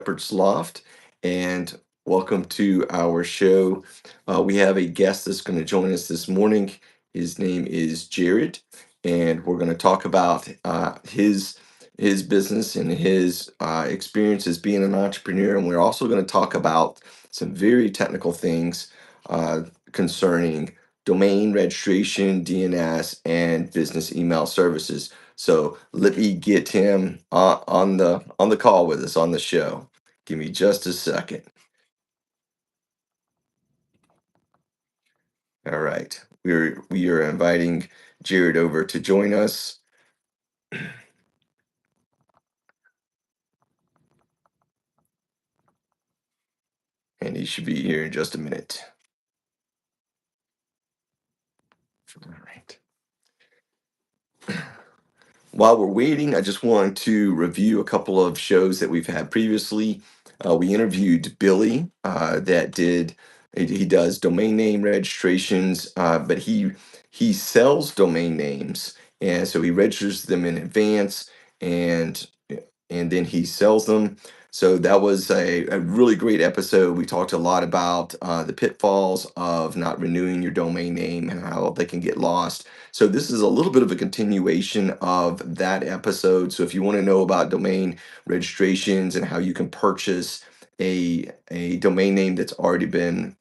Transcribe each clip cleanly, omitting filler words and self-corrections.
Shepherd's Loft, and welcome to our show. We have a guest that's going to join us this morning. His name is Jared, and we're going to talk about his business and his experience as being an entrepreneur. And we're also going to talk about some very technical things concerning domain registration, DNS, and business email services. So let me get him on the call with us on the show. Give me just a second. All right. We are inviting Jared over to join us, and he should be here in just a minute. All right. While we're waiting, I just want to review a couple of shows that we've had previously. We interviewed Billy, he does domain name registrations, but he sells domain names, and so he registers them in advance, and and then he sells them. So that was a really great episode. We talked a lot about the pitfalls of not renewing your domain name and how they can get lost. So this is a little bit of a continuation of that episode. So if you want to know about domain registrations and how you can purchase a domain name that's already been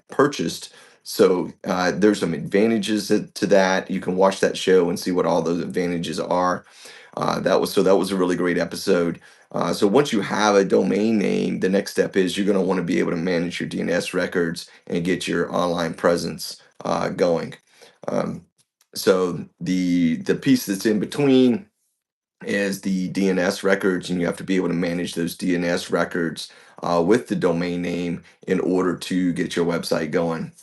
purchased, so there's some advantages to that. You can watch that show and see what all those advantages are. That was a really great episode. So once you have a domain name, the next step is you're going to want to be able to manage your DNS records and get your online presence going. Um, so the piece that's in between is the DNS records, and you have to be able to manage those DNS records with the domain name in order to get your website going.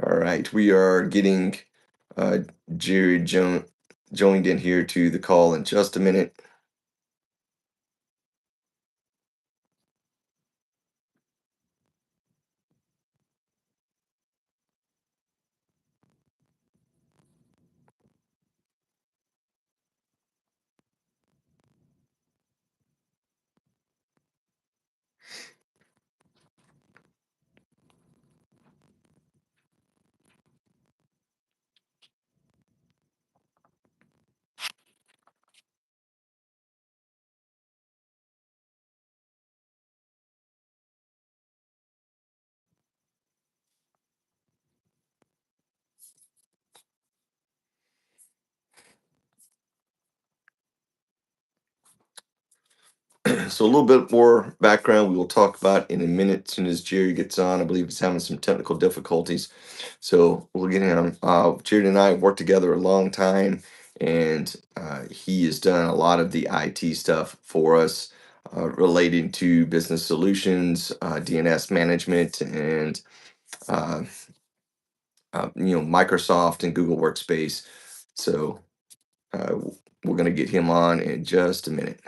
All right, we are getting uh, Jared joined in here to the call in just a minute. So a little bit more background we will talk about in a minute as soon as Jerry gets on. I believe he's having some technical difficulties. So we'll get him. Jared and I have worked together a long time, and he has done a lot of the IT stuff for us relating to business solutions, DNS management, and uh, Microsoft and Google Workspace. So uh, we're going to get him on in just a minute.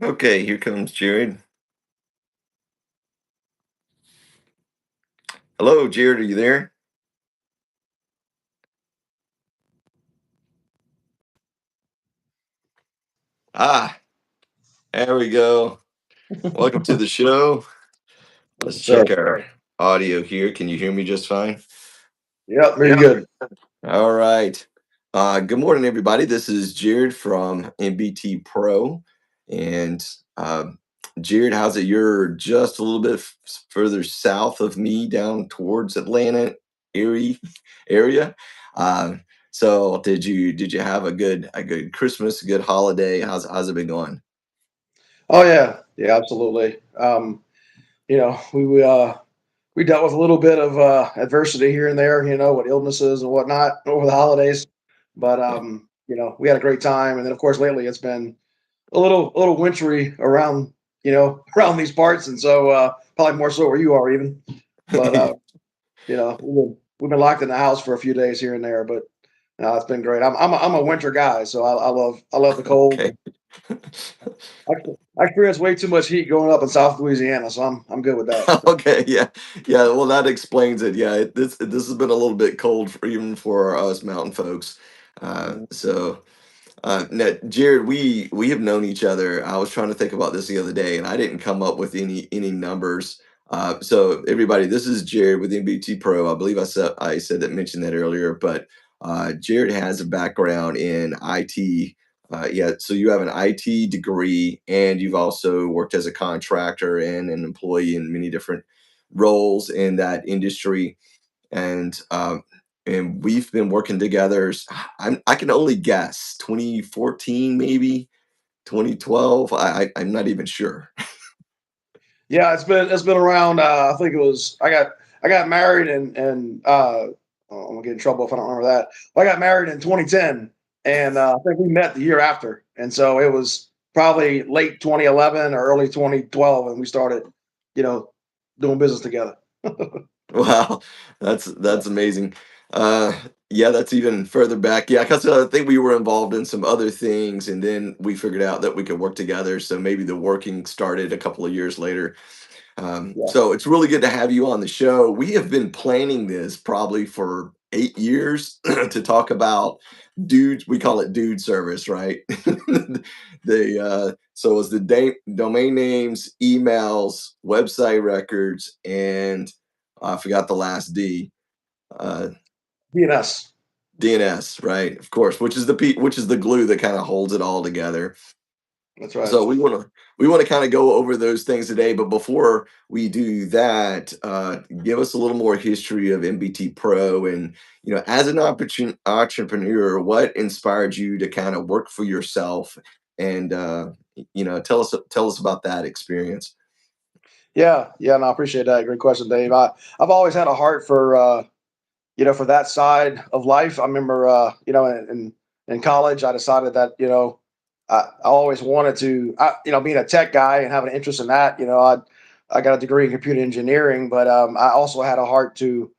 Okay, here comes Jared. Hello, Jared. Are you there? Ah, there we go. Welcome to the show. Let's Yes, sir. check our audio here. Can you hear me just fine? Yep, very Yeah. good. All right. Good morning, everybody. This is Jared from MBT Pro. And Jared, how's it? You're just a little bit further south of me down towards Atlanta Erie area. So did you have a good Christmas, a good holiday? How's it been going? Oh yeah, yeah, absolutely. We we dealt with a little bit of adversity here and there, with illnesses and whatnot over the holidays. But Yeah. we had a great time. And then, of course, lately it's been a little wintry around, around these parts, and so probably more so where you are even. But we've been locked in the house for a few days here and there, but no, it's been great. I'm a winter guy, so I love the cold. Okay. I experience way too much heat growing up in South Louisiana, so I'm good with that. Okay, yeah, yeah. Well, that explains it. Yeah, this has been a little bit cold for even for us mountain folks. Mhm. So now, Jared, we have known each other. I was trying to think about this the other day, and I didn't come up with any numbers. So everybody, this is Jared with MBT Pro. I believe I said that mentioned that earlier, but Jared has a background in IT. Yeah, so you have an IT degree, and you've also worked as a contractor and an employee in many different roles in that industry. And we've been working together. I can only guess 2014, maybe 2012. I'm not even sure. Yeah, it's been around. I think it was I got married and oh, I'm gonna get in trouble if I don't remember that. I got married in 2010, and I think we met the year after, and so it was probably late 2011 or early 2012, and we started, you know, doing business together. Wow, that's amazing. Uh, yeah, that's even further back. Yeah, because I think we were involved in some other things, and then we figured out that we could work together. So maybe the working started a couple of years later. Yeah, So it's really good to have you on the show. We have been planning this probably for 8 years to talk about dudes. We call it dude service, right? So it's the domain names, emails, website records, and I forgot the last D. Uh, DNS. DNS, right? Of course, which is the glue that kind of holds it all together. That's right. So we want to kind of go over those things today, but before we do that, give us a little more history of MBT Pro, and as an entrepreneur, what inspired you to kind of work for yourself, and tell us about that experience. Yeah, yeah, and I appreciate that. Great question, Dave. I've always had a heart for that side of life. I remember, in college, I decided that, I always wanted to, being a tech guy and having an interest in that, I got a degree in computer engineering, but I also had a heart to,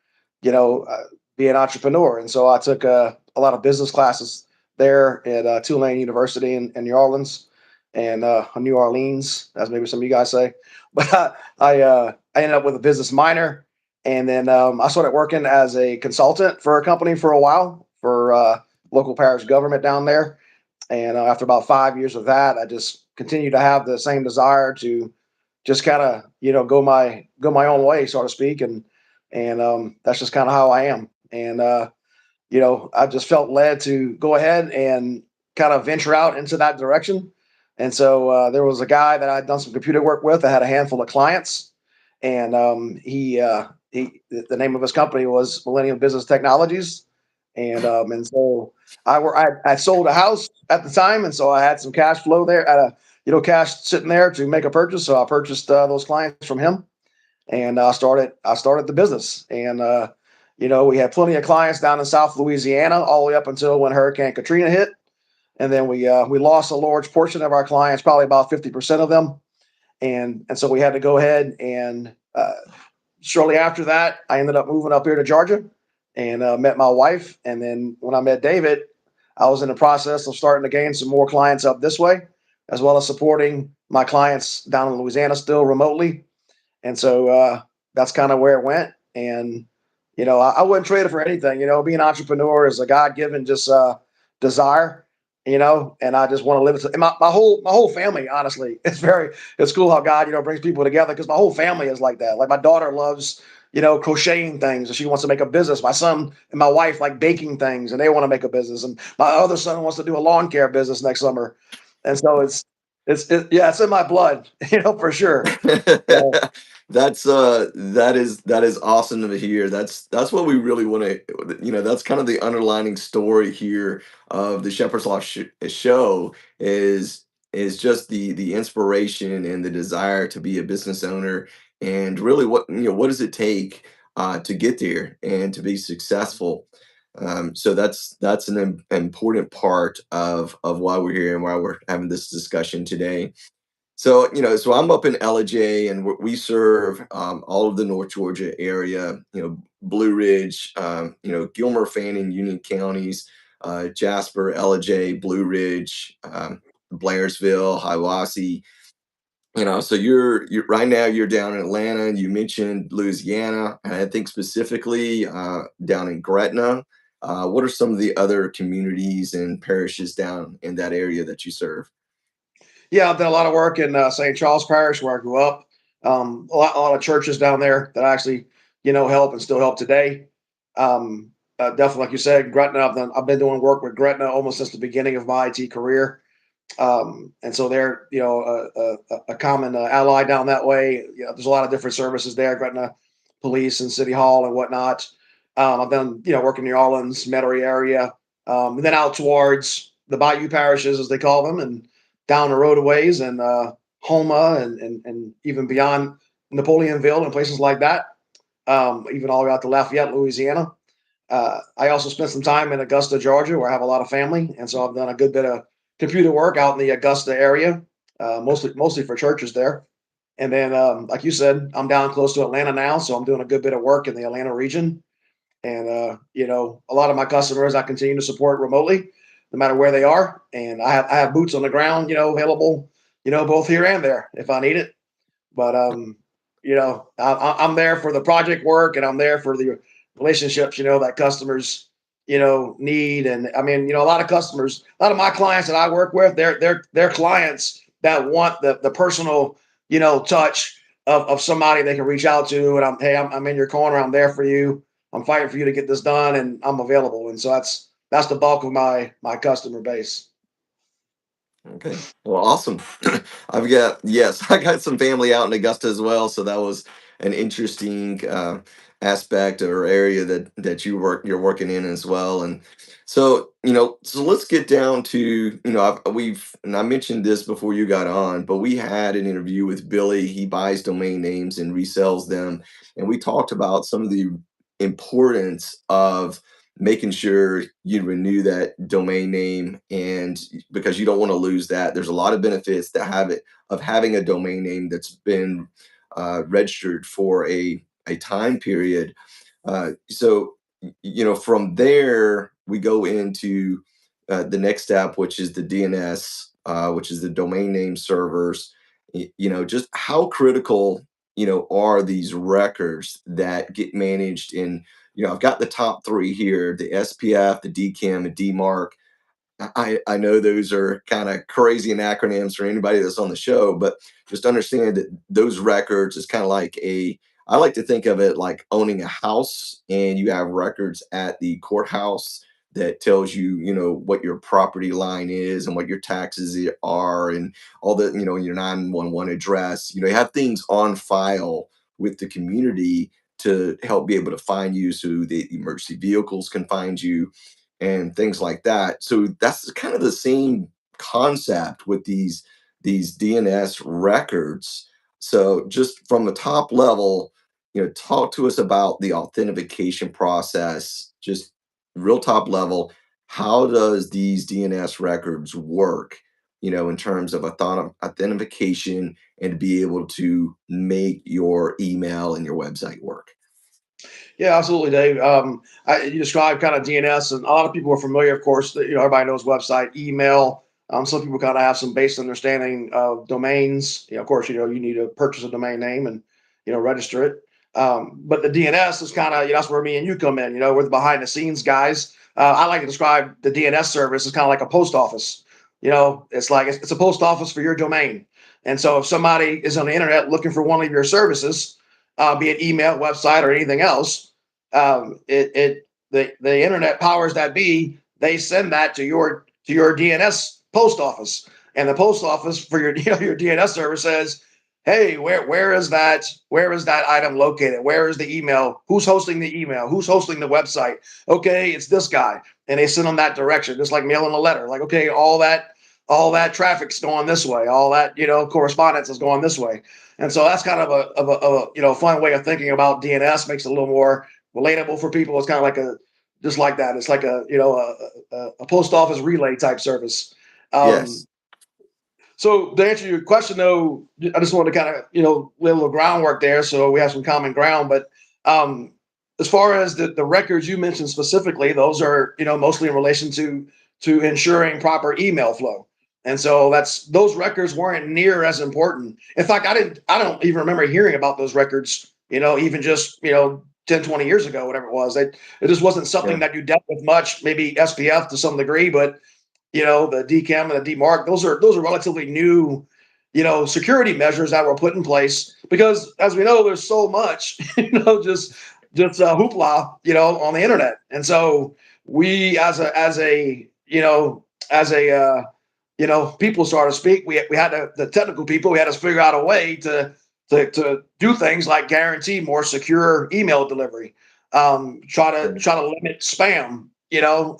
you know, uh, be an entrepreneur. And so I took a lot of business classes there at Tulane University in New Orleans and New Orleans, as maybe some of you guys say. But I ended up with a business minor, and then I started working as a consultant for a company for a while for local parish government down there. And after about 5 years of that, I just continued to have the same desire to just kind of go my own way, so to speak, and that's just kind of how I am. And I just felt led to go ahead and kind of venture out into that direction. And so there was a guy that I'd done some computer work with. I had a handful of clients, and the name of his company was Millennium Business Technologies, and so I sold a house at the time, and so I had some cash flow there, at a cash sitting there to make a purchase. So I purchased those clients from him, and I started the business. And we had plenty of clients down in South Louisiana all the way up until when Hurricane Katrina hit, and then we lost a large portion of our clients, probably about 50% of them, and so we had to go ahead and shortly after that, I ended up moving up here to Georgia and met my wife. And then when I met David, I was in the process of starting to gain some more clients up this way, as well as supporting my clients down in Louisiana still remotely. And so that's kind of where it went. And I wouldn't trade it for anything. Being an entrepreneur is a God given just desire. And I just want to live it. And my whole family, honestly, it's cool how God brings people together, because my whole family is like that. Like my daughter loves crocheting things, and she wants to make a business. My son and my wife like baking things, and they want to make a business. And my other son wants to do a lawn care business next summer. And so yeah, it's in my blood, for sure. So, That is awesome to hear. That's what we really want to, that's kind of the underlining story here of the Shepherd's Loft show is just the inspiration and the desire to be a business owner and really what does it take to get there and to be successful. So that's an important part of why we're here and why we're having this discussion today. So, so I'm up in LJ, and we serve all of the North Georgia area, Blue Ridge, Gilmer, Fanning, Union counties, Jasper, LJ, Blue Ridge, Blairsville, Hiawassee. So you're right now you're down in Atlanta, and you mentioned Louisiana, and I think specifically down in Gretna. What are some of the other communities and parishes down in that area that you serve? Yeah, I've done a lot of work in St. Charles Parish where I grew up. A lot of churches down there that actually, help and still help today. Um, Definitely, like you said, Gretna. I've been doing work with Gretna almost since the beginning of my IT career. And so they're a common ally down that way. There's a lot of different services there, Gretna Police and City Hall and whatnot. I've done work in New Orleans, Metairie area, and then out towards the Bayou parishes as they call them, and down the road a ways, and Homa, and even beyond Napoleonville and places like that. Even all the way out to Lafayette, Louisiana. I also spent some time in Augusta, Georgia, where I have a lot of family, and so I've done a good bit of computer work out in the Augusta area, mostly for churches there. And then, like you said, I'm down close to Atlanta now, so I'm doing a good bit of work in the Atlanta region. And a lot of my customers I continue to support remotely, no matter where they are. And I have boots on the ground, available, both here and there if I need it. But I'm there for the project work, and I'm there for the relationships, that customers, need. And I mean, a lot of customers, a lot of my clients that I work with, they're clients that want the personal, touch of somebody they can reach out to. And I'm in your corner. I'm there for you. I'm fighting for you to get this done, and I'm available. And so that's the bulk of my customer base. Okay. Well, awesome. Yes, I got some family out in Augusta as well, so that was an interesting aspect or area that you're working in as well. And so, so let's get down to, and I mentioned this before you got on, but we had an interview with Billy. He buys domain names and resells them, and we talked about some of the importance of making sure you renew that domain name, and because you don't want to lose that. There's a lot of benefits that have it of having a domain name that's been registered for a time period. So from there we go into the next step, which is the DNS, which is the domain name servers. Just how critical are these records that get managed in. I've got the top three here: the SPF, the DKIM, and DMARC. I know those are kind of crazy and acronyms for anybody that's on the show, but just understand that those records is kind of like I like to think of it like owning a house, and you have records at the courthouse that tells what your property line is and what your taxes are, and all the, your 911 address. You have things on file with the community to help be able to find you, so the emergency vehicles can find you and things like that. So that's kind of the same concept with these DNS records. So just from the top level, talk to us about the authentication process, just real top level. How does these DNS records work, in terms of authentication and to be able to make your email and your website work? Yeah, absolutely, Dave. You described kind of DNS, and a lot of people are familiar, of course. Everybody knows website, email. Some people kind of have some basic understanding of domains. Of course, you need to purchase a domain name and register it. But the DNS is kind of that's where me and you come in. We're the behind the scenes guys. I like to describe the DNS service as kind of like a post office. It's like it's a post office for your domain. And so if somebody is on the internet looking for one of your services, be it email, website, or anything else, the internet powers that be, they send that to your DNS post office, and the post office for your your DNS server says, hey, where is that item located? Where is the email? Who's hosting the email? Who's hosting the website? Okay, it's this guy, and they send them that direction, just like mailing a letter. Like, okay, all all that traffic's going this way, all that, correspondence is going this way. And so that's kind of a fun way of thinking about DNS. Makes it a little more relatable for people. It's kind of like a just like that. It's like a post office relay type service. Um, Yes. so to answer your question, though, I just wanted to kind of lay a little groundwork there, so we have some common ground. But um, as far as the records you mentioned specifically, those are mostly in relation to ensuring proper email flow. And so that's those records weren't near as important. In fact, I don't even remember hearing about those records. Even just 10, 20 years ago, whatever it was. It just wasn't something Yeah. that you dealt with much. Maybe SPF to some degree, but the DCAM and the DMARC, those are relatively new, security measures that were put in place because, as we know, there's so much, hoopla, on the internet, and so we, as a people, so to speak, we had the technical people, we had to figure out a way to do things like guarantee more secure email delivery, try to Right. try to limit spam,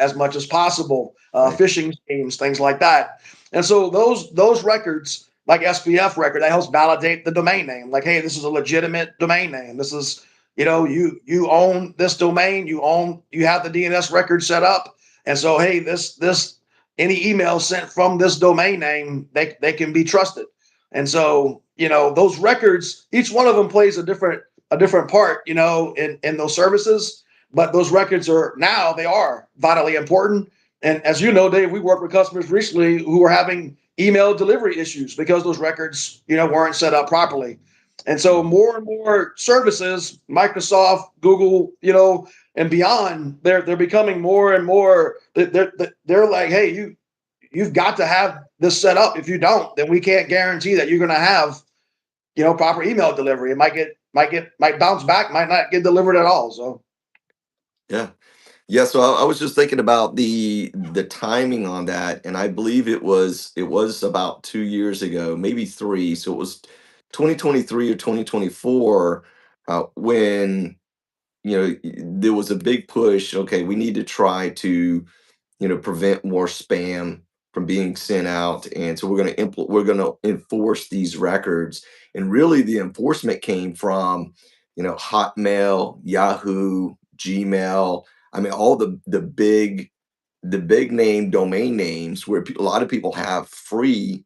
as much as possible, Right. phishing schemes, things like that. And so those records, like SPF record, that helps validate the domain name. Like, hey, this is a legitimate domain name. This is, you own this domain. You have the DNS record set up, and so hey, this any email sent from this domain name, they can be trusted. And so those records, each one of them plays a different part, in those services. But those records they are vitally important. And as you know, Dave, we worked with customers recently who were having email delivery issues because those records, weren't set up properly. And so Mhm. more and more services, Microsoft, Google, and beyond, they're becoming more and more. They're like, hey, you've got to have this set up. If you don't, then we can't guarantee that you're going to have proper email delivery. It might bounce back, might not get delivered at all. So Yeah. Yeah, so I was just thinking about the timing on that, and I believe it was about 2 years ago, maybe three. So it was 2023 or 2024, when there was a big push. Okay, we need to try to prevent more spam from being sent out, and so we're going to enforce these records. And really, the enforcement came from Hotmail, Yahoo, Gmail. I mean, all the big name domain names where a lot of people have free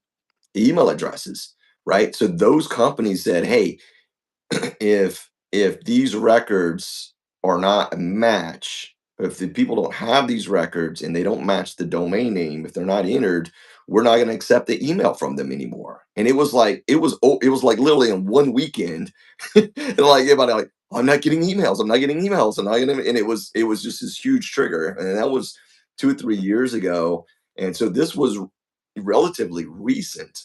email addresses, right? So those companies said, hey, if these records are not a match, if the people don't have these records and they don't match the domain name, if they're not entered, we're not going to accept the email from them anymore. And it was like literally in one weekend, and like everybody like, I'm not getting emails, I'm not getting emails, I'm not getting, and it was just this huge trigger, and that was 2 or 3 years ago. And so this was relatively recent,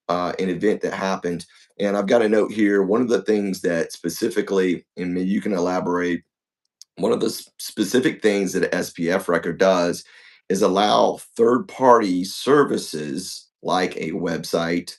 an event that happened. And I've got a note here. One of the things that specifically, and maybe you can elaborate, one of the specific things that an SPF record does is allow third party services like a website,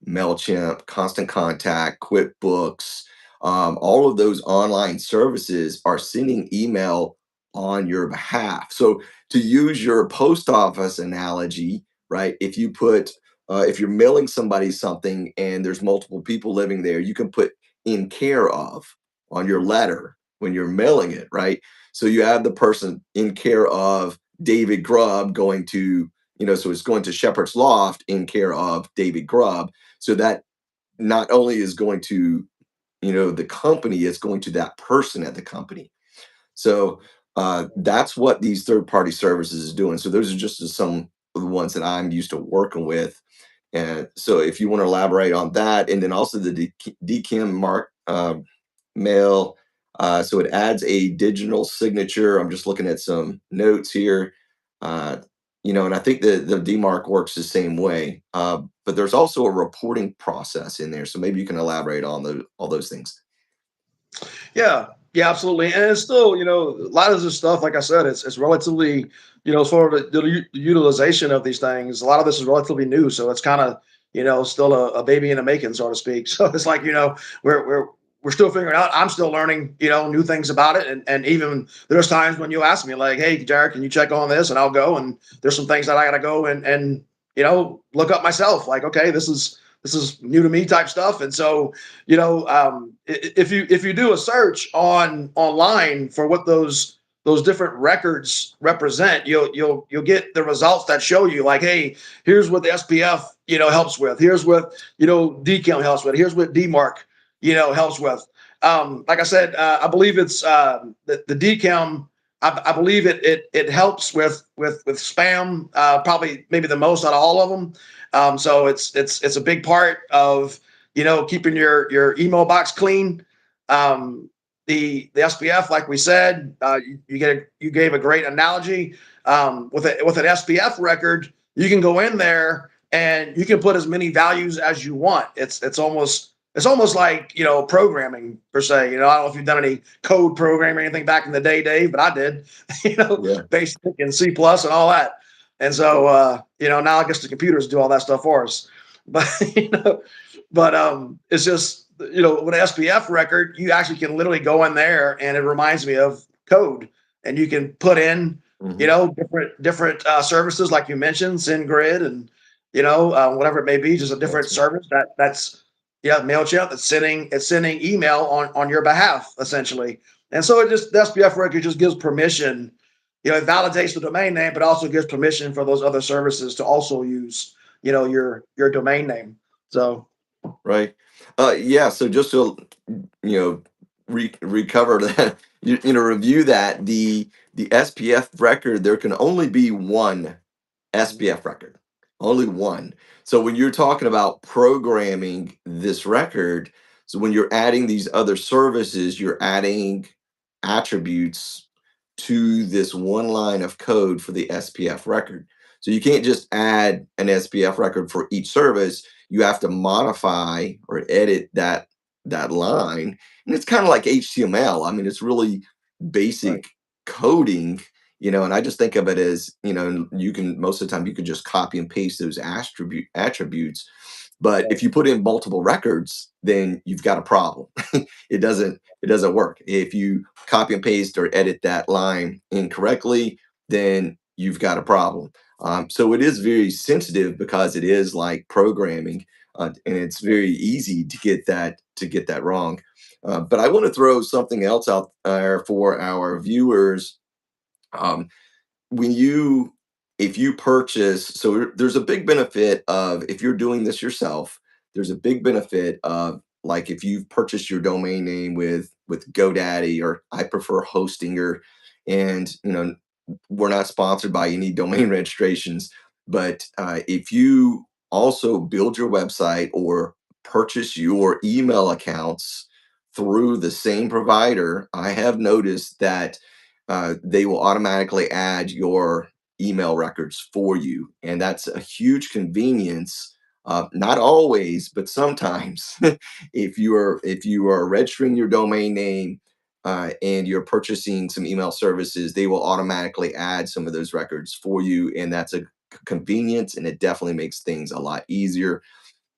MailChimp, Constant Contact, QuickBooks, all of those online services are sending email on your behalf. So, to use your post office analogy, right? If you're mailing somebody something and there's multiple people living there, you can put in care of on your letter when you're mailing it, right? So you have the person in care of David Grubb going to, so it's going to Shepherd's Loft in care of David Grubb. So that not only is going to, the company, it's going to that person at the company. So that's what these third party services is doing. So those are just some of the ones that I'm used to working with. And so if you want to elaborate on that, and then also the DKIM mark mail, so it adds a digital signature. I'm just looking at some notes here. Uh, and I think the DMARC works the same way. But there's also a reporting process in there. So maybe you can elaborate on all those things. yeah, yeah, absolutely. And it's still, a lot of this stuff, like I said, it's relatively, sort of the utilization of these things. A lot of this is relatively new, so it's kind of, still a baby in the making, so to speak. So it's like, we're still figuring out. I'm still learning, new things about it, and even there's times when you ask me like, hey, Jared, can you check on this, and I'll go, and there's some things that I got to go and look up myself. Like, okay, this is new to me type stuff. And so, if you do a search online for what those different records represent, you'll get the results that show you like, hey, here's what the SPF helps with. Here's what DCAM helps with. Here's what DMARC helps with. Like I said, I believe it's the DCAM. I believe it helps with spam, probably maybe the most out of all of them. So it's a big part of keeping your email box clean. The SPF, like we said, you gave a great analogy. With an SPF record, you can go in there and you can put as many values as you want. It's almost like programming per se. I don't know if you've done any code programming or anything back in the day, Dave, but I did. Yeah. Basic and C plus and all that. And so now I guess the computers do all that stuff for us. But it's just with an SPF record, you actually can literally go in there, and it reminds me of code, and you can put in Hmm. different services like you mentioned, SendGrid, and whatever it may be, just a different Awesome. service that's Mailchimp that's sending email on your behalf essentially. And so the SPF record just gives permission. It validates the domain name, but also gives permission for those other services to also use your domain name. So Right. Yeah. So just to recover that, review that the SPF record, there can only be one SPF record, only one. So when you're talking about programming this record, so when you're adding these other services, you're adding attributes to this one line of code for the SPF record. So you can't just add an SPF record for each service. You have to modify or edit that line. And it's kind of like HTML. I mean, it's really right, basic coding, and I just think of it as, you can, most of the time you can just copy and paste those attributes. But right, if you put in multiple records, then you've got a problem. It doesn't work. If you copy and paste or edit that line incorrectly, then you've got a problem. So it is very sensitive because it is like programming, and it's very easy to get that wrong. But I want to throw something else out there for our viewers. Um, when you If you purchase, so there's a big benefit of, if you're doing this yourself, there's a big benefit of, like, if you've purchased your domain name with GoDaddy, or I prefer Hostinger, and we're not sponsored by any domain registrations, but if you also build your website or purchase your email accounts through the same provider, I have noticed that they will automatically add your email records for you, and that's a huge convenience. Not always, but sometimes, if you are registering your domain name, and you're purchasing some email services, they will automatically add some of those records for you, and that's a convenience, and it definitely makes things a lot easier.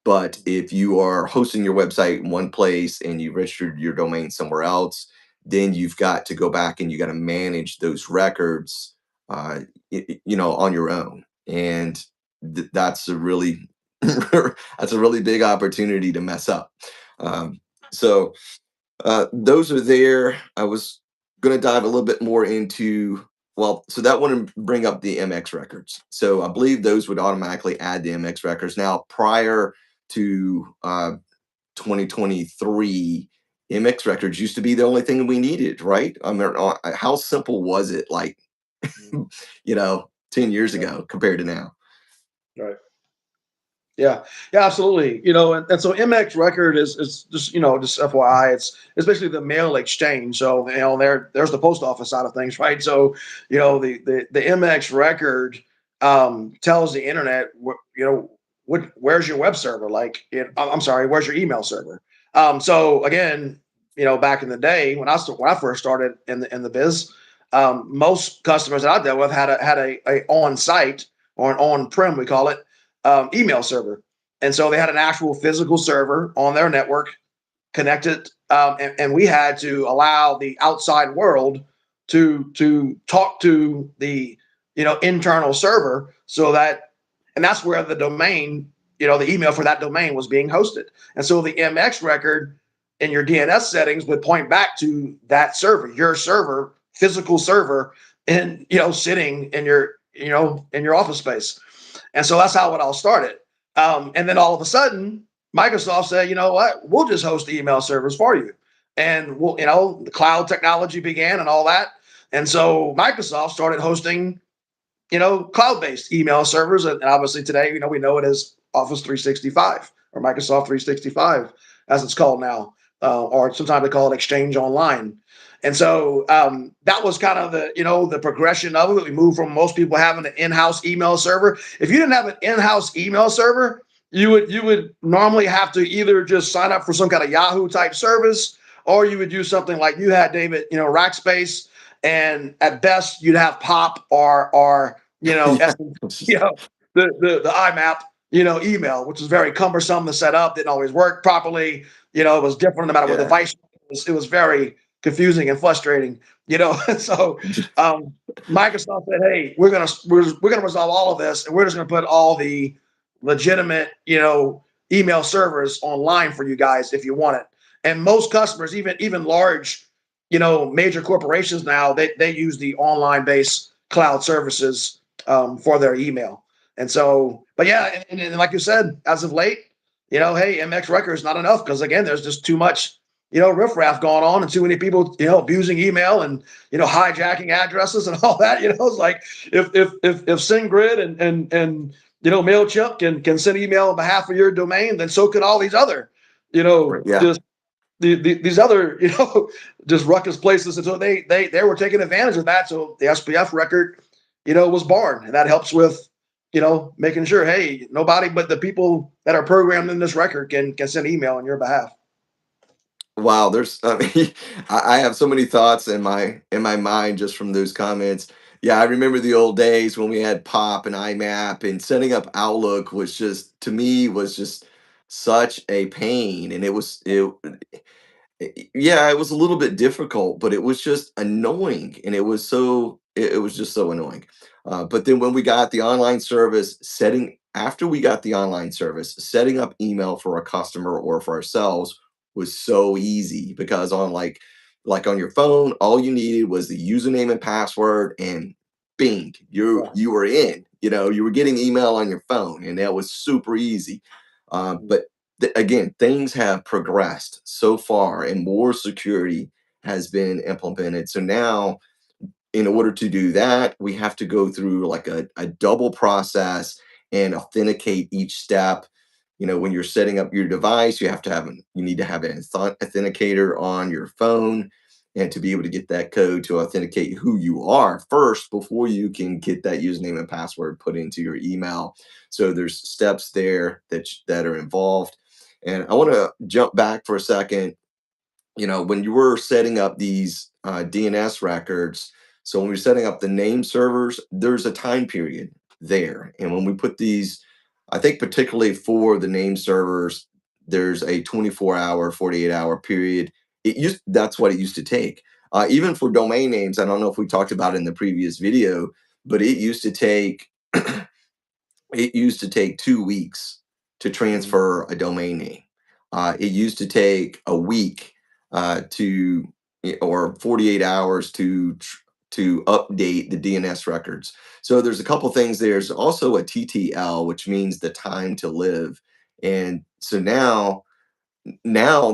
But if you are hosting your website in one place and you registered your domain somewhere else, then you've got to go back and you got to manage those records, uh, on your own. And that's a really that's a really big opportunity to mess up. So those are there. I was going to dive a little bit more into, well, so that wouldn't bring up the MX records. So I believe those would automatically add the MX records. Now, prior to 2023, MX records used to be the only thing we needed, right? I mean, how simple was it, like, mhm, 10 years yeah, ago compared to now? right. Yeah, yeah, absolutely. And so MX record is just just FYI, it's basically the mail exchange. So there's the post office side of things, right? So the MX record tells the internet where's your web server, like I'm sorry, where's your email server. So again, back in the day when I first started in the biz, most customers that I dealt with had a on site or an on prem, we call it, email server. And so they had an actual physical server on their network connected, and we had to allow the outside world to talk to the internal server so that and that's where the domain, the email for that domain was being hosted. And so the MX record in your DNS settings would point back to that server, your server, physical server, and sitting in your in your office space. And so that's how it all started. And then all of a sudden, Microsoft said, you know what, we'll just host email servers for you. And we'll, the cloud technology began and all that. And so Microsoft started hosting, cloud-based email servers. And obviously today, we know it as Office 365 or Microsoft 365, as it's called now, or sometimes they call it Exchange Online. And so that was kind of the progression of it. We moved from most people having an in-house email server. If you didn't have an in-house email server, you would normally have to either just sign up for some kind of Yahoo type service, or you would use something like you had, David, Rackspace, and at best you'd have Pop or Yeah. S, the IMAP, email, which was very cumbersome to set up, didn't always work properly. It was different no matter what Yeah. device. It was very confusing and frustrating. So Microsoft said, "Hey, we're gonna resolve all of this, and we're just gonna put all the legitimate, email servers online for you guys if you want it." And most customers, even large, major corporations now, they use the online based cloud services for their email. And so, but yeah, and like you said, as of late, hey, MX record is not enough because again, there's just too much, riffraff going on and too many people, abusing email and hijacking addresses and all that. It's like if SendGrid and Mailchimp can send email on behalf of your domain, then so can all these other, Yeah. just these other just ruckus places. And so they were taking advantage of that. So the SPF record was born, and that helps with making sure, hey, nobody but the people that are programmed in this record can send email on your behalf. Wow, there's I mean, I have so many thoughts in my mind just from those comments. Yeah, I remember the old days when we had Pop and IMAP, and setting up Outlook was just, to me, was just such a pain. And yeah, it was a little bit difficult, but it was just annoying, and it was just so annoying. But then when we got the online service, setting after we got the online service, setting up email for a customer or for ourselves was so easy, because on like on your phone, all you needed was the username and password, and bing, Yeah. you were in. You were getting email on your phone, and that was super easy. But again, things have progressed so far, and more security has been implemented. So now, in order to do that, we have to go through like a double process and authenticate each step. When you're setting up your device, you need to have an authenticator on your phone, and to be able to get that code to authenticate who you are first before you can get that username and password put into your email. So there's steps there that are involved. And I want to jump back for a second. When you were setting up these DNS records, so when we're setting up the name servers, there's a time period there. And when we put these, I think particularly for the name servers, there's a 24-hour, 48-hour period. That's what it used to take. Even for domain names, I don't know if we talked about it in the previous video, but it used to take 2 weeks to Mhm. transfer a domain name. It used to take a week or 48 hours to update the DNS records. So there's a couple things. There's also a TTL, which means the time to live. And so now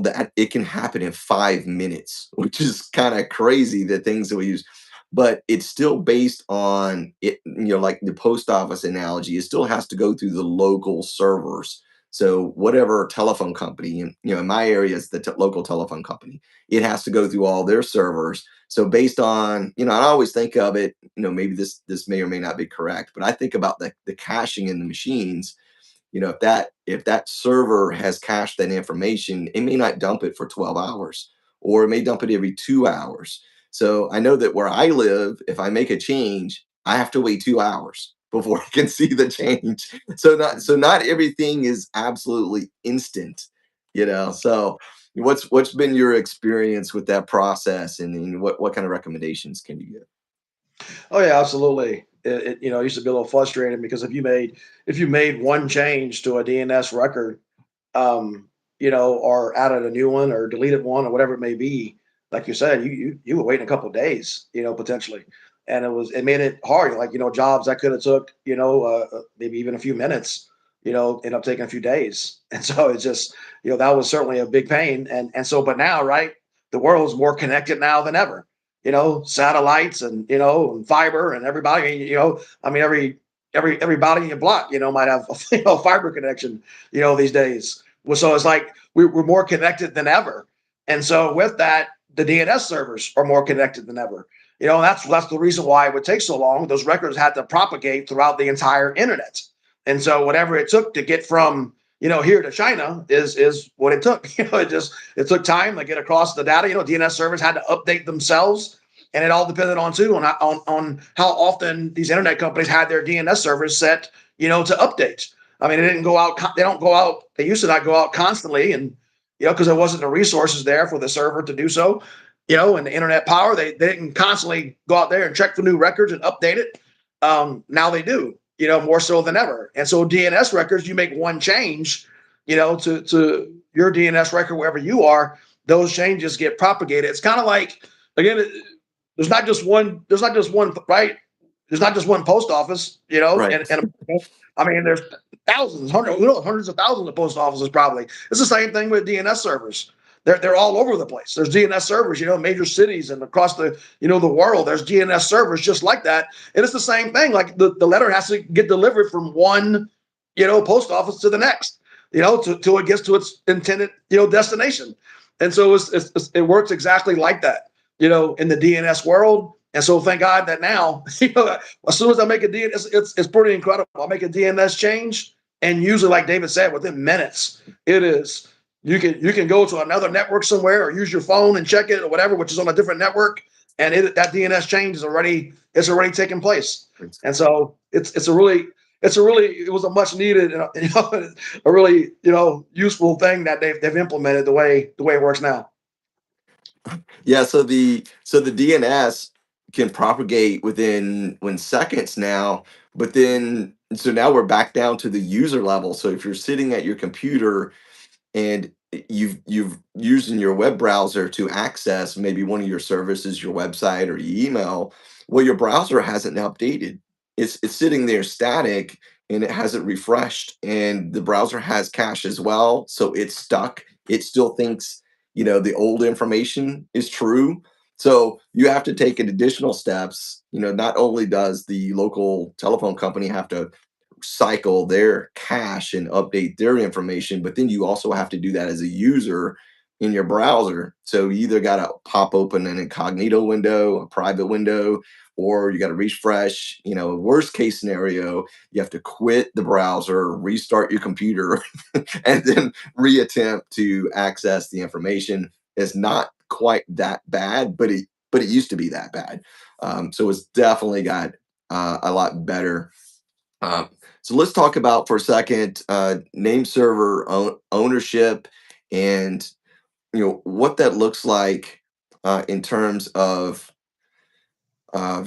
that it can happen in 5 minutes, which is kind of crazy, the things that we use. But it's still based on it, like the post office analogy, it still has to go through the local servers. So whatever telephone company, in my area, it's the local telephone company. It has to go through all their servers. So based on, I always think of it, maybe this may or may not be correct, but I think about the caching in the machines. If that server has cached that information, it may not dump it for 12 hours, or it may dump it every 2 hours. So I know that where I live, if I make a change, I have to wait 2 hours before I can see the change. So not everything is absolutely instant. So what's been your experience with that process, and what kind of recommendations can you give? Oh yeah, absolutely. it used to be a little frustrating because if you made one change to a DNS record, um, or added a new one or deleted one or whatever it may be, like you said, you were waiting a couple of days, potentially, and it made it hard. Like jobs that could have took maybe even a few minutes, end up taking a few days, and so it's just that was certainly a big pain, and so but now right, the world's more connected now than ever. Satellites and and fiber and everybody. I mean everybody in your block might have a fiber connection these days. Well, so it's like we're more connected than ever. And so with that, the DNS servers are more connected than ever. That's the reason why it would take so long. Those records had to propagate throughout the entire internet. And so whatever it took to get from here to China is what it took. It took time to get across the data. DNS servers had to update themselves, and it all depended on too on how often these internet companies had their DNS servers set to update. I mean, it didn't go out. They don't go out. They used to not go out constantly, and because there wasn't the resources there for the server to do so. And the internet power, they didn't constantly go out there and check for new records and update it. Now they do, more so than ever. And so DNS records, you make one change, to your DNS record wherever you are, those changes get propagated. It's kind of like again, there's not just one right. There's not just one post office, Right. and I mean, there's thousands, hundreds of thousands of post offices probably. It's the same thing with DNS servers. They're all over the place. There's DNS servers, major cities and across the world. There's DNS servers just like that, and it's the same thing. Like the letter has to get delivered from one, post office to the next, till it gets to its intended, destination. And so it works exactly like that, in the DNS world. And so thank God that now, as soon as I make a DNS, it's pretty incredible. I make a DNS change, and usually, like David said, within minutes, it is. You can go to another network somewhere or use your phone and check it or whatever, which is on a different network, and that DNS change is already taking place. And so it was a much needed, a really useful thing that they've implemented the way it works now. Yeah, so the DNS can propagate within seconds now, but then so now we're back down to the user level. So if you're sitting at your computer and you've using your web browser to access maybe one of your services, your website or your email, well, your browser hasn't updated. It's sitting there static and it hasn't refreshed, and the browser has cache as well, so it's stuck. It still thinks the old information is true. So you have to take additional steps. Not only does the local telephone company have to cycle their cache and update their information, but then you also have to do that as a user in your browser. So you either got to pop open an incognito window, a private window, or you got to refresh. Worst case scenario, you have to quit the browser, restart your computer, and then reattempt to access the information. It's not quite that bad, but it used to be that bad. So it's definitely got a lot better. So let's talk about for a second name server ownership and what that looks like in terms of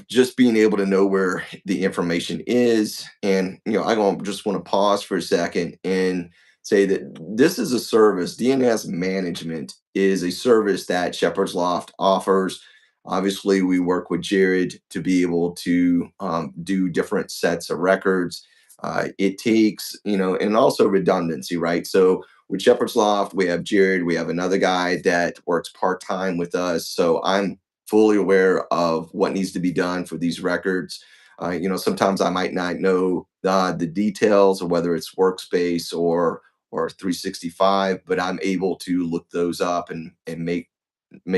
just being able to know where the information is. And I don't just want to pause for a second and say that this is a service. DNS management is a service that Shepherd's Loft offers. Obviously, we work with Jared to be able to do different sets of records. It takes, and also redundancy, right? So with Shepherd's Loft, we have Jared, we have another guy that works part time with us. So I'm fully aware of what needs to be done for these records. Sometimes I might not know the details of whether it's workspace or 365, but I'm able to look those up and make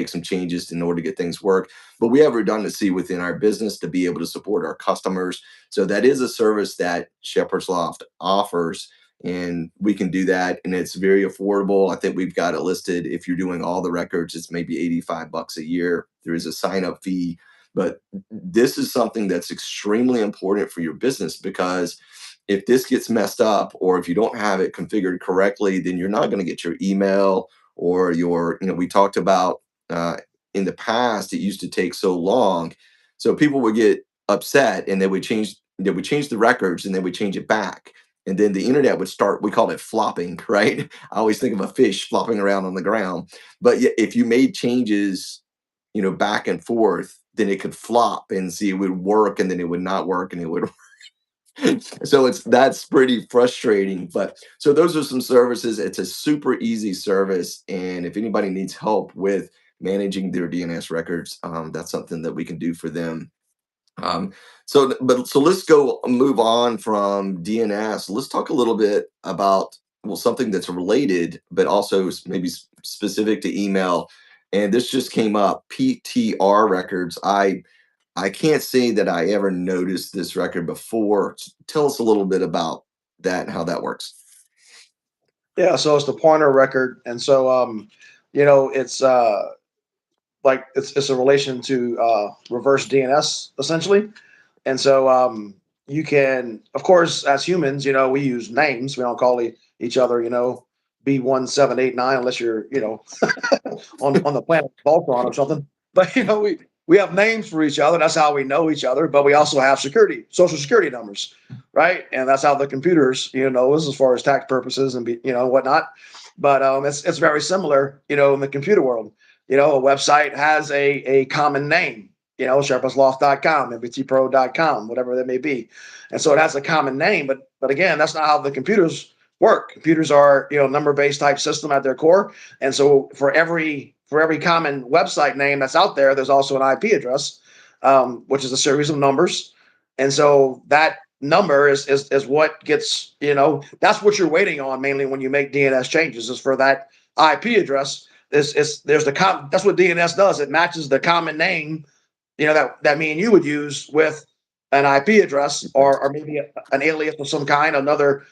some changes in order to get things work. But we have redundancy within our business to be able to support our customers. So that is a service that Shepherd's Loft offers, and we can do that, and it's very affordable. I think we've got it listed. If you're doing all the records, it's maybe $85 a year. There is a sign up fee, but this is something that's extremely important for your business, because if this gets messed up or if you don't have it configured correctly, then you're not going to get your email or we talked about uh, in the past, it used to take so long. So people would get upset, and they would change the records, and they would change it back, and then the internet would start. We called it flopping, right? I always think of a fish flopping around on the ground, but if you made changes, back and forth, then it could flop, and see, it would work, and then it would not work, and it would. So that's pretty frustrating. But so those are some services. It's a super easy service, and if anybody needs help with managing their DNS records, that's something that we can do for them. um, so let's go move on from DNS. Let's talk a little bit about, well, something that's related, but also maybe specific to email. And this just came up: PTR records. I can't say that I ever noticed this record before. Tell us a little bit about that and how that works. Yeah, so it's the pointer record, and so it's like it's a relation to reverse DNS essentially. And so you can, of course, as humans, we use names. We don't call each other, B1789 unless you're, on the planet Voltron or something. But we have names for each other. That's how we know each other. But we also have social security numbers, right? And that's how the computers, knows as far as tax purposes and whatnot. But it's very similar, in the computer world. A website has a common name, sharpensloft.com, mbtpro.com, whatever that may be. And so it has a common name, but again, that's not how the computers work. Computers are, number-based type system at their core. And so for every common website name that's out there, there's also an IP address, which is a series of numbers. And so that number is what gets, that's what you're waiting on mainly when you make DNS changes, is for that IP address. That's what DNS does. It matches the common name, that me and you would use with an IP address, or maybe an alias of some kind, another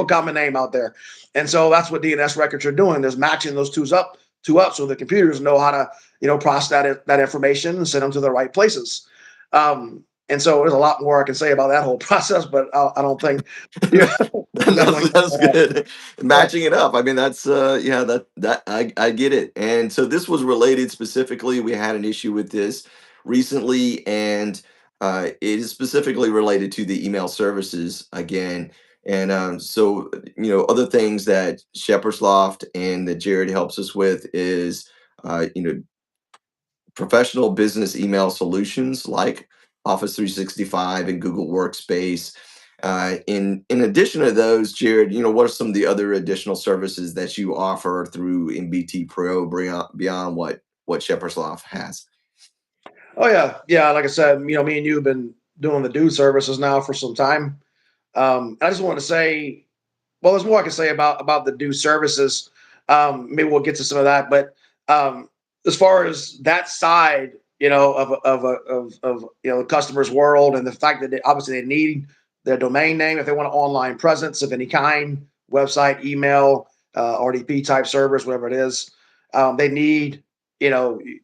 common name out there. And so that's what DNS records are doing, is matching those two up so the computers know how to process that information and send them to the right places. And so there's a lot more I can say about that whole process, but I don't think you guys No, want to that's get good. that. Matching it up. I mean, that's yeah, that I get it. And so this was related specifically. We had an issue with this recently, and it is specifically related to the email services again. And so other things that Shepherd's Loft and that Jared helps us with is professional business email solutions like Office 365 and Google Workspace. In addition to those, Jared, what are some of the other additional services that you offer through MBT Pro beyond what Shepherd's Loft has? Oh yeah, yeah. Like I said, me and you have been doing the dude services now for some time. I just want to say, well, there's more I can say about the dude services. Maybe we'll get to some of that, but as far as that side, of the customer's world, and the fact that obviously they need their domain name if they want an online presence of any kind, website, email, RDP type servers, whatever it is, they need, you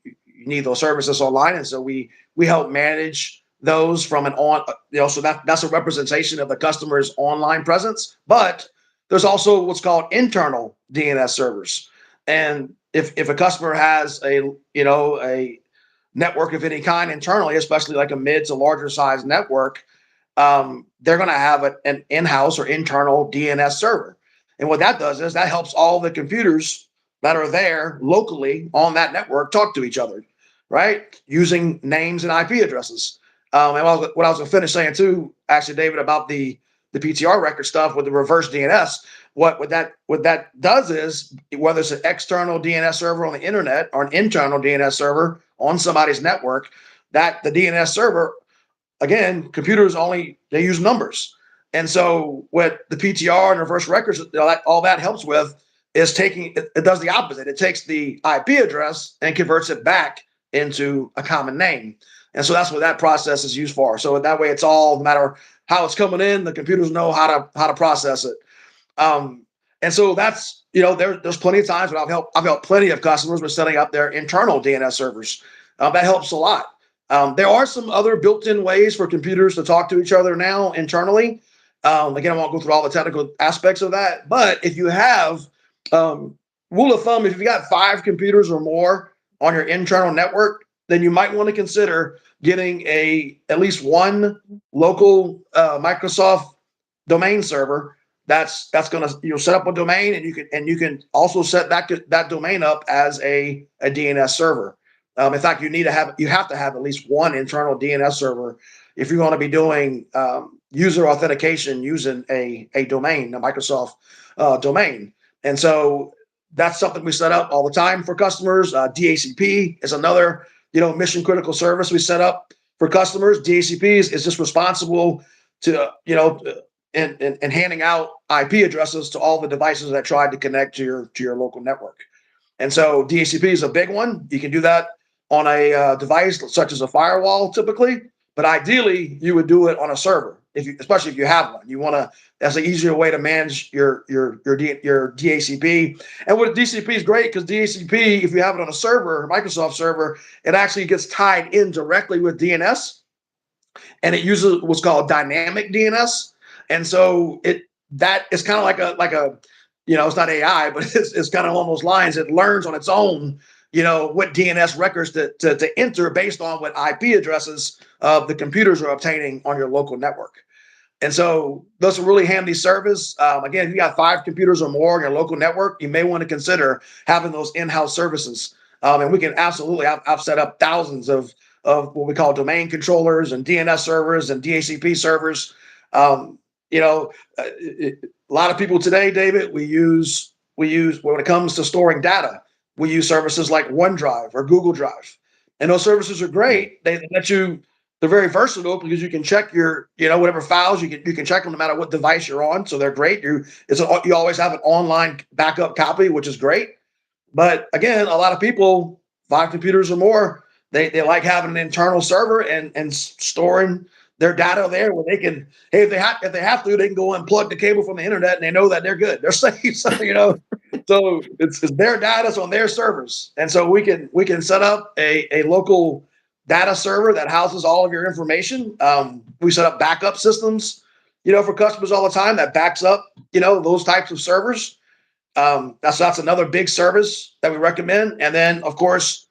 need those services online, and so we help manage those from an on, so that's a representation of the customer's online presence. But there's also what's called internal DNS servers, and if a customer has a network of any kind internally, especially like a mid to larger size network, they're going to have an in-house or internal DNS server. And what that does is that helps all the computers that are there locally on that network talk to each other, right? Using names and IP addresses. And what I was going to finish saying too, actually, David, about the PTR record stuff with the reverse DNS. What that does is, whether it's an external DNS server on the internet or an internal DNS server on somebody's network, that the DNS server, again, computers only, they use numbers. And so what the PTR and reverse records, all that helps with is it does the opposite. It takes the IP address and converts it back into a common name. And so that's what that process is used for. So that way it's all, no matter how it's coming in, the computers know how to process it. Um, and so that's, there's plenty of times when I've helped plenty of customers with setting up their internal DNS servers. That helps a lot. There are some other built-in ways for computers to talk to each other now internally. Again, I won't go through all the technical aspects of that, but if you have, rule of thumb, if you got 5 computers or more on your internal network, then you might want to consider getting a at least one local Microsoft domain server that's going to set up a domain, and you can also set that domain up as a DNS server. In fact, you have to have at least one internal DNS server if you're going to be doing user authentication using a domain, a Microsoft domain. And so that's something we set up all the time for customers. DHCP is another mission critical service we set up for customers. DHCP is just responsible to and handing out IP addresses to all the devices that tried to connect to your local network. And so DHCP is a big one. You can do that on a device such as a firewall, typically, but ideally you would do it on a server, especially if you have one. You want to. That's an easier way to manage your DHCP. And what DHCP is great because DHCP, if you have it on a server, a Microsoft server, it actually gets tied in directly with DNS, and it uses what's called dynamic DNS. And so that is kind of like a it's not AI, but it's kind of along those lines. It learns on its own, what DNS records to enter based on what IP addresses the computers are obtaining on your local network. And so those are really handy service. Again, if you got 5 computers or more on your local network, you may want to consider having those in-house services. And we can absolutely, I've set up thousands of what we call domain controllers and DNS servers and DHCP servers. Um, a lot of people today, David, we use when it comes to storing data, we use services like OneDrive or Google Drive, and those services are great. They let you they're very versatile because you can check your, whatever files you can check them no matter what device you're on. So they're great. You always have an online backup copy, which is great. But again, a lot of people, 5 computers or more, they like having an internal server and storing their data there where they can, hey, if they have to, they can go and plug the cable from the internet and they know that they're good. They're safe. So it's their data's on their servers. And so we can set up a local data server that houses all of your information. We set up backup systems, for customers all the time that backs up, those types of servers. That's another big service that we recommend. And then, of course,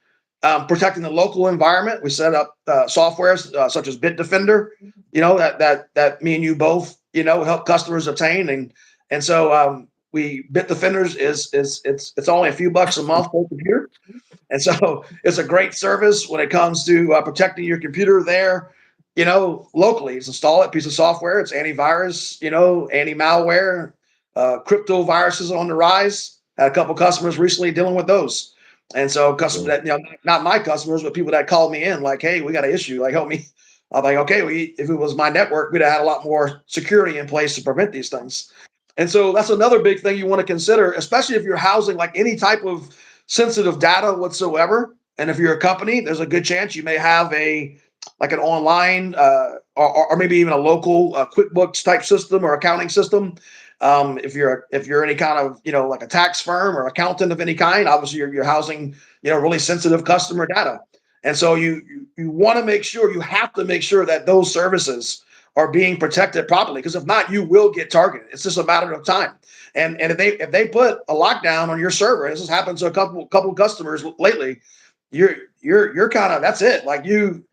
protecting the local environment. We set up softwares such as Bitdefender, that me and you both, help customers obtain. And so we Bitdefenders it's only a few bucks a month per computer. And so it's a great service when it comes to protecting your computer there, locally. It's install it, piece of software. It's antivirus, anti-malware, crypto viruses on the rise. Had a couple customers recently dealing with those. And so customers that, not my customers, but people that called me in like, hey, we got an issue, like help me. I'm like, okay, if it was my network, we'd have had a lot more security in place to prevent these things. And so that's another big thing you want to consider, especially if you're housing like any type of sensitive data whatsoever. And if you're a company, there's a good chance you may have an online or maybe even a local QuickBooks type system or accounting system. If you're any kind of like a tax firm or accountant of any kind, obviously you're housing really sensitive customer data, and so you want to make sure you have to make sure that those services are being protected properly, because if not, you will get targeted. It's just a matter of time. And if they put a lockdown on your server, and this has happened to a couple customers lately, you're kind of, that's it. Like you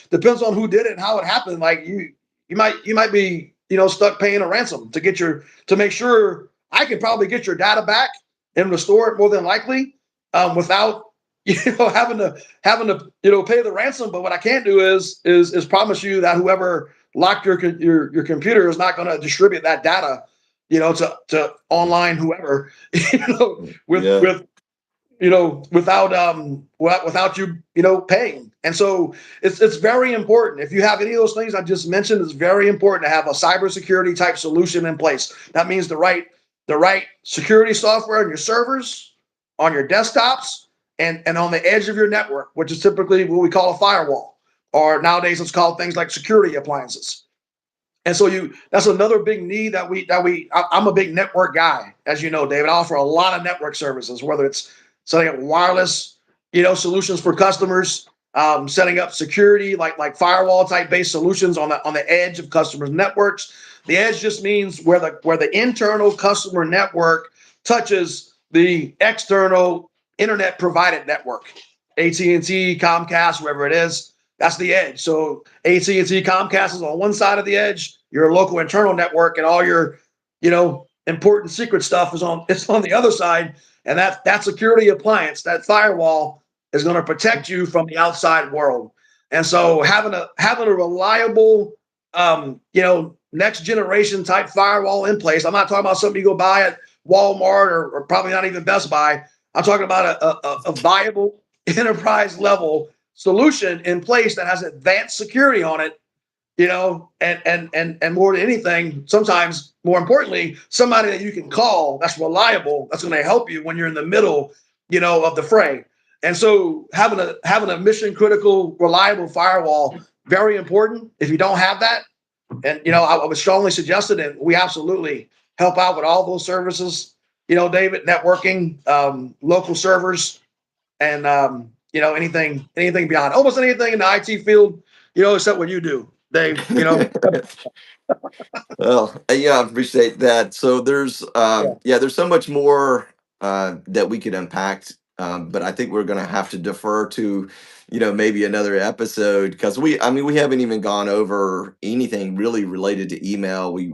depends on who did it and how it happened. Like you might be stuck paying a ransom to make sure I can probably get your data back and restore it more than likely, without having to pay the ransom. But what I can't do is promise you that whoever locked your computer is not going to distribute that data to online whoever with Yeah. without you paying. And so it's very important. If you have any of those things I just mentioned, it's very important to have a cybersecurity type solution in place. That means the right security software on your servers, on your desktops, and on the edge of your network, which is typically what we call a firewall, or nowadays it's called things like security appliances. And so that's another big need I'm a big network guy, as you know, David. I offer a lot of network services, whether it's setting up wireless, solutions for customers, setting up security like firewall type based solutions on the edge of customers' networks. The edge just means where the internal customer network touches the external internet provided network. AT&T, Comcast, whoever it is. That's the edge. So AT&T, Comcast is on one side of the edge. Your local internal network and all your, important secret stuff is on it's on the other side. And that security appliance, that firewall, is going to protect you from the outside world. And so having a reliable, next generation type firewall in place. I'm not talking about something you go buy at Walmart or probably not even Best Buy. I'm talking about a viable enterprise level solution in place that has advanced security on it, and more than anything, sometimes more importantly, somebody that you can call that's reliable, that's going to help you when you're in the middle, of the fray. And so having a mission critical, reliable firewall, very important. If you don't have that, and I would strongly suggest it, and we absolutely help out with all those services. David, networking, local servers, and anything beyond, almost anything in the IT field, except what you do, Dave. Well, yeah, I appreciate that. So Yeah, there's so much more that we could unpack, but I think we're going to have to defer to, maybe another episode because I mean, we haven't even gone over anything really related to email. We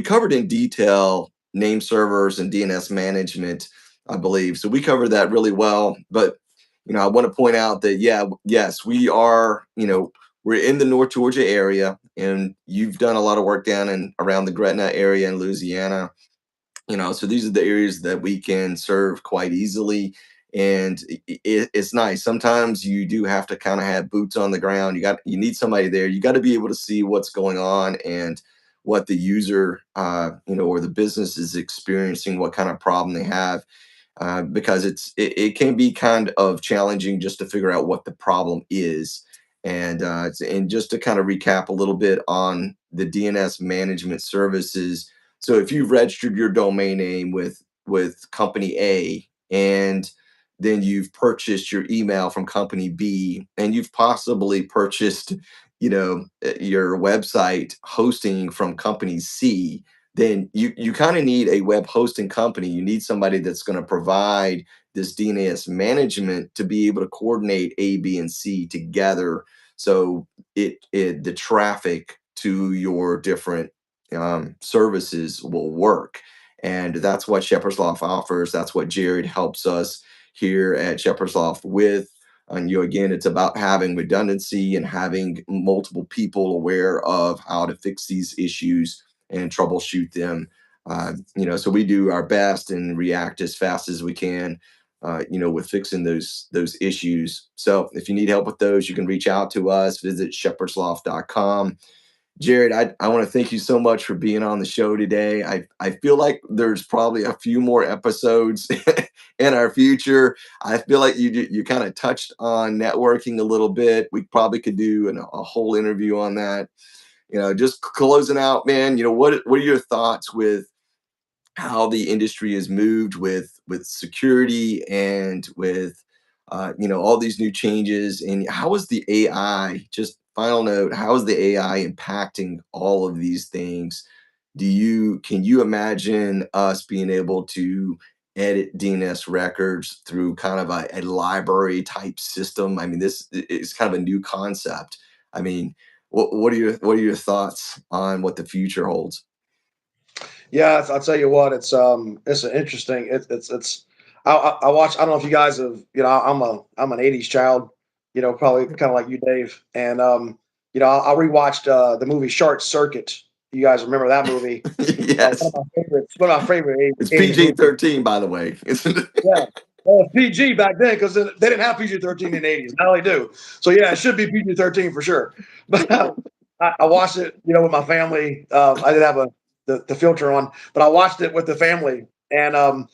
covered in detail name servers and DNS management, I believe. So we covered that really well. But I want to point out that yes, we are. We're in the North Georgia area, and you've done a lot of work down and around the Gretna area in Louisiana. So these are the areas that we can serve quite easily, and it's nice. Sometimes you do have to kind of have boots on the ground. You need somebody there. You got to be able to see what's going on and what the user or the business is experiencing, what kind of problem they have, because it can be kind of challenging just to figure out what the problem is. And just to kind of recap a little bit on the DNS management services. So if you've registered your domain name with company A, and then you've purchased your email from company B, and you've possibly purchased, your website hosting from company C, then you kind of need a web hosting company. You need somebody that's going to provide this DNS management to be able to coordinate A, B, and C together. So the traffic to your different services will work. And that's what Shepherd's Loft offers. That's what Jared helps us here at Shepherd's Loft with. And again, it's about having redundancy and having multiple people aware of how to fix these issues and troubleshoot them. So we do our best and react as fast as we can, with fixing those issues. So if you need help with those, you can reach out to us. Visit shepherdsloft.com. Jared, I want to thank you so much for being on the show today. I feel like there's probably a few more episodes in our future. I feel like you kind of touched on networking a little bit. We probably could do a whole interview on that. Just closing out, man. What are your thoughts with how the industry has moved with security and with all these new changes, and how is the AI, just final note, how is the AI impacting all of these things? Can you imagine us being able to edit DNS records through kind of a library type system? I mean, this is kind of a new concept. I mean, what are your thoughts on what the future holds? yeah. I'll tell you what. It's an interesting. It's. I watch. I don't know if you guys have. I'm an '80s child. Probably kind of like you, Dave. And I rewatched the movie Short Circuit. You guys remember that movie? One of Yes. my favorites. One of my favorite It's '80s PG movies. 13, by the way. Isn't it? Yeah. Well, it's PG back then because they didn't have PG-13 in the '80s. Now they do. So yeah, it should be PG-13 for sure. But I watched it, with my family. I did have the filter on, but I watched it with the family. And I'm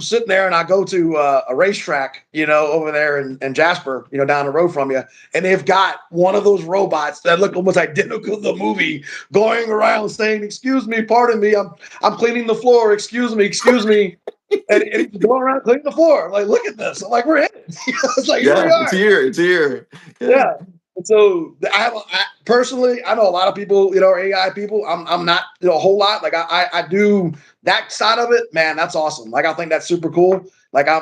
sitting there, and I go to a racetrack, over there in Jasper, down the road from you, and they've got one of those robots that look almost identical to the movie, going around saying, "Excuse me, pardon me, I'm cleaning the floor. Excuse me." And he's going around cleaning the floor. Like, look at this. I'm like, we're in it. It's like, here we Yeah, it's are. here. It's here. Yeah. Yeah. And so personally, I know a lot of people, are AI people. I'm not, a whole lot. Like I do that side of it, man, that's awesome. Like I think that's super cool. Like I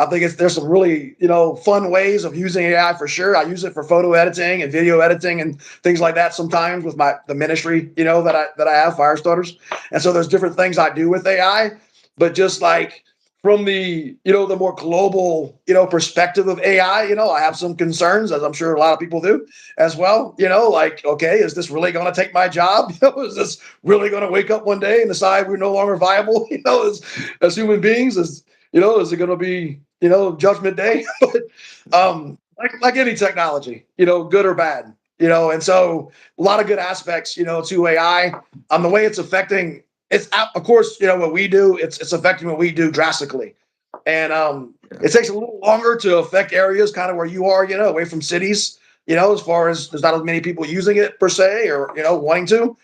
think there's some really fun ways of using AI for sure. I use it for photo editing and video editing and things like that sometimes with the ministry that I have, Firestarters, and so there's different things I do with AI, but just like from the more global perspective of AI, I have some concerns, as I'm sure a lot of people do as well. Like, okay, is this really going to take my job? Is this really going to wake up one day and decide we're no longer viable? As human beings, is it going to be judgment day? But like any technology, good or bad, and so a lot of good aspects, to AI. The way it's affecting, it's of course, what we do, it's affecting what we do drastically, and Yeah. it takes a little longer to affect areas kind of where you are, away from cities, as far as there's not as many people using it per se, or wanting to,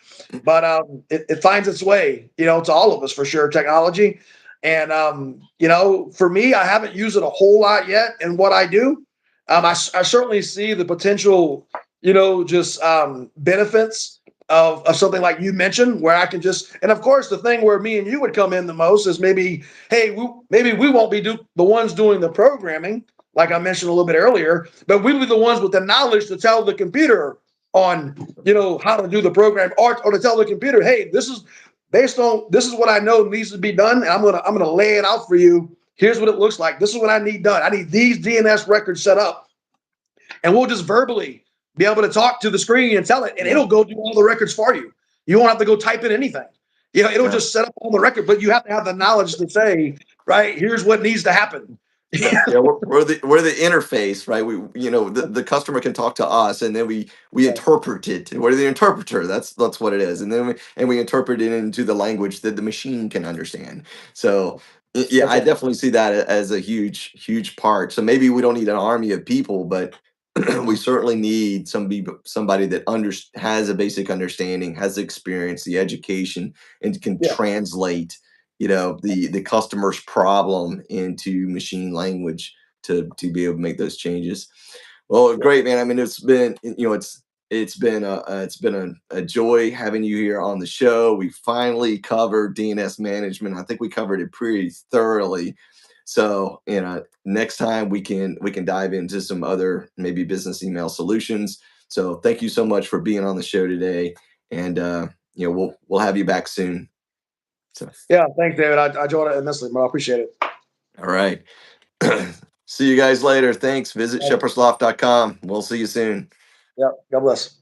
but it finds its way, to all of us for sure, technology. And for me, I haven't used it a whole lot yet in what I do. I certainly see the potential, just benefits of something like you mentioned, where I can just, and of course, the thing where me and you would come in the most is maybe, hey, maybe we won't be the ones doing the programming, like I mentioned a little bit earlier, but we'll be the ones with the knowledge to tell the computer on, how to do the program, or to tell the computer, hey, this is what I know needs to be done, and I'm gonna lay it out for you. Here's what it looks like. This is what I need done. I need these DNS records set up, and we'll just verbally be able to talk to the screen and tell it, and Yeah. it'll go do all the records for you. You won't have to go type in anything. It'll Yeah. just set up all the record, but you have to have the knowledge to say, right, here's what needs to happen. Yeah, yeah, we're the interface, right? The customer can talk to us, and then we Yeah, interpret it. We're the interpreter. That's what it is, and then we interpret it into the language that the machine can understand. So yeah, that's I right. definitely see that as a huge part. So maybe we don't need an army of people, but we certainly need somebody that has a basic understanding, has the experience, the education, and can Yeah, translate the customer's problem into machine language to be able to make those changes. Well, yeah, great, man. I mean, it's been a joy having you here on the show. We finally covered DNS management. I think we covered it pretty thoroughly. So next time we can dive into some other maybe business email solutions. So thank you so much for being on the show today, and we'll have you back soon. So. yeah. Thanks, David. I enjoyed it immensely, bro. I appreciate it. All right. See you guys later. Thanks. Visit All right. shepherdsloft.com. We'll see you soon. Yeah, God bless.